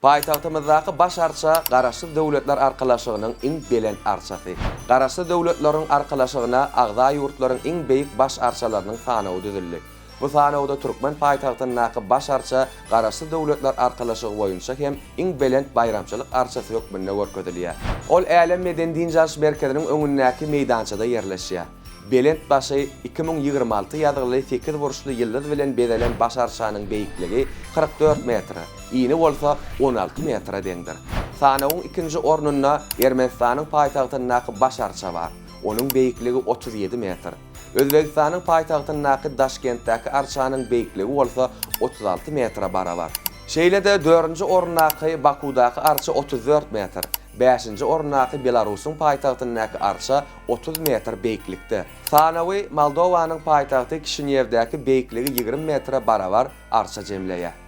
Paytaxtymyzdaki baş arça Garaşly Döwletler Arkalaşygynyň iň belend arçasy. Garaşly döwletleriň arkalaşygyna agza ýurtlaryň iň beýik baş arçalarynyň sanawy düzüldi. Bu sanawda Türkmen paýtagtynyň baş arça Garaşly Döwletler Arkalaşygy boýunça hem iň belend bayramçylyk arçasy hökmünde görkezilýär. Ol Älen Meden Dinjaş merkeziniň öňündäki meýdançada ýerleşýär. Belend başy 2026 ýadyly 8 burçly ýyldız bilen bedelen baş arçanyň beýikligi 44 metr, iňi bolsa 16 metr deňdir. Sanawyň ikinji ornunda Ermenistanyň paýtagtynyň baş arça bar. Onuň beýikligi 37 metr. Özbegistanyň paýtagtynyň Daşkentdäki arçanyň beýikligi bolsa 36 metr barabar. Şeýle-de 4-nji orundaky Bakudaky arça 34 metr. 5-nji orundaky Belarusyň paýtagtynyň arça 30 metr beýiklikde. Sanawy Moldowanyň paýtagty Kişinevdäki beýikligi 20 metr barabar arça jemleýär.